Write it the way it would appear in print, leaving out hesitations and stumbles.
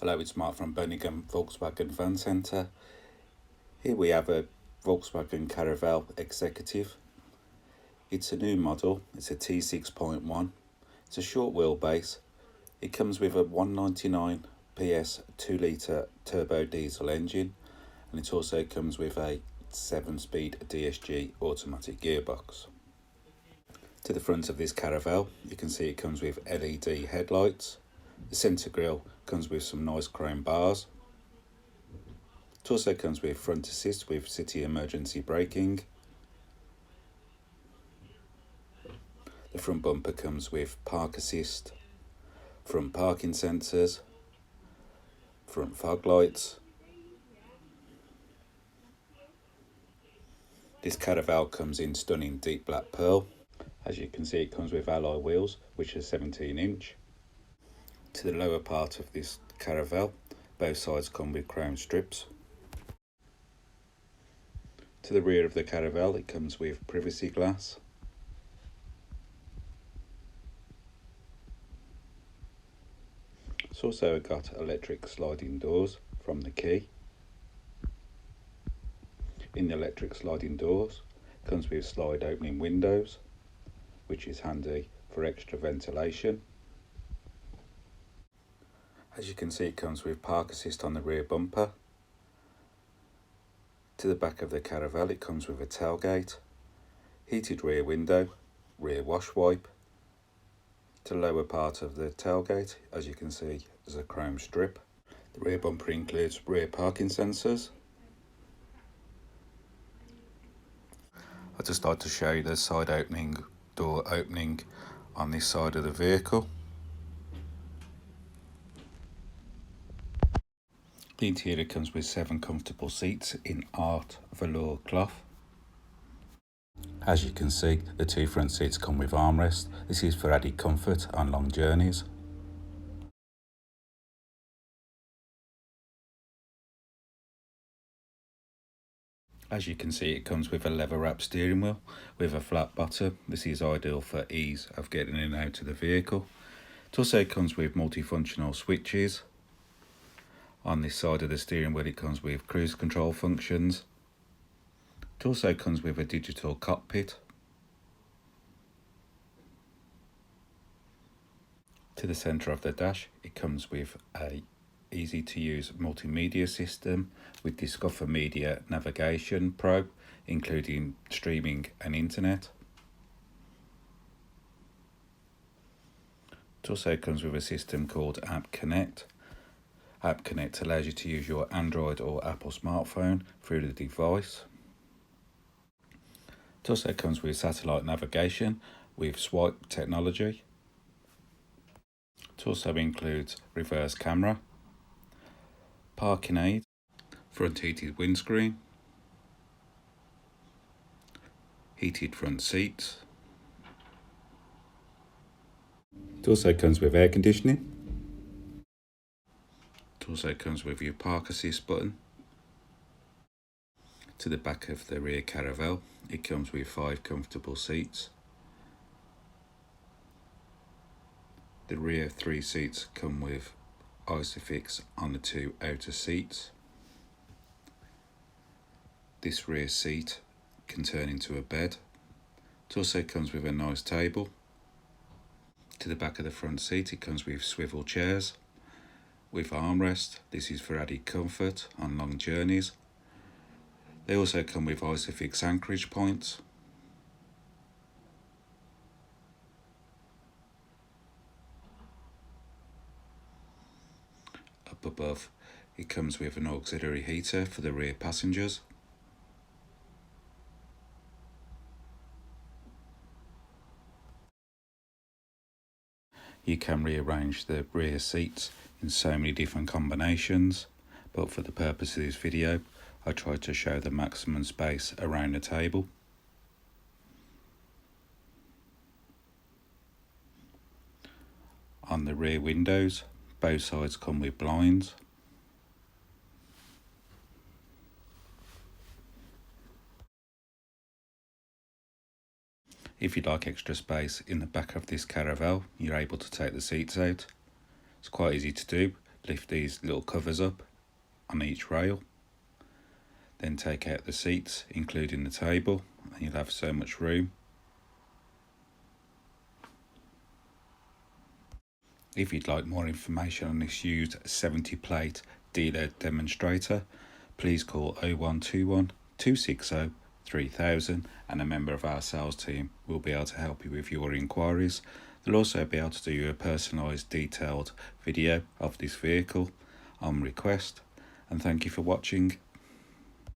Hello, it's Mark from Birmingham Volkswagen Van Centre. Here we have a Volkswagen Caravelle Executive. It's a new model, it's a T6.1. It's a short wheelbase. It comes with a 199 PS 2 litre turbo diesel engine, and it also comes with a 7-speed DSG automatic gearbox. To the front of this Caravelle, you can see it comes with LED headlights. The centre grille comes with some nice chrome bars. It also comes with front assist with city emergency braking. The front bumper comes with park assist, front parking sensors, front fog lights. This Caravelle comes in stunning deep black pearl. As you can see, it comes with alloy wheels, which are 17-inch. To the lower part of this Caravelle, both sides come with chrome strips. To the rear of the Caravelle, it comes with privacy glass. It's also got electric sliding doors from the key. In the electric sliding doors, it comes with slide opening windows, which is handy for extra ventilation. As you can see, it comes with park assist on the rear bumper. To the back of the Caravelle, it comes with a tailgate, heated rear window, rear wash wipe. To the lower part of the tailgate, as you can see, there's a chrome strip. The rear bumper includes rear parking sensors. I'd just like to show you the side opening door opening on this side of the vehicle. The interior comes with 7 comfortable seats in art velour cloth. As you can see, the 2 front seats come with armrests. This is for added comfort on long journeys. As you can see, it comes with a leather wrap steering wheel with a flat bottom. This is ideal for ease of getting in and out of the vehicle. It also comes with multifunctional switches. On this side of the steering wheel, it comes with cruise control functions. It also comes with a digital cockpit. To the centre of the dash, it comes with a easy to use multimedia system with Discover Media Navigation Pro, including streaming and internet. It also comes with a system called App Connect. App Connect allows you to use your Android or Apple smartphone through the device. It also comes with satellite navigation with swipe technology. It also includes reverse camera, parking aid, front heated windscreen, heated front seats. It also comes with air conditioning. It also comes with your park assist button. To the back of the rear Caravelle, it comes with 5 comfortable seats. The rear 3 seats come with Isofix on the 2 outer seats. This rear seat can turn into a bed. It also comes with a nice table. To the back of the front seat, it comes with swivel chairs with armrest. This is for added comfort on long journeys. They also come with Isofix anchorage points. Up above, it comes with an auxiliary heater for the rear passengers. You can rearrange the rear seats in so many different combinations, but for the purpose of this video, I tried to show the maximum space around the table. On the rear windows, both sides come with blinds. If you'd like extra space in the back of this Caravelle, you're able to take the seats out. It's quite easy to do. lift these little covers up on each rail, then take out the seats including the table, and you'll have so much room. If you'd like more information on this used 70 plate dealer demonstrator, please call 0121 260 3000 and a member of our sales team will be able to help you with your inquiries. They'll also be able to do you a personalised detailed video of this vehicle on request. And thank you for watching.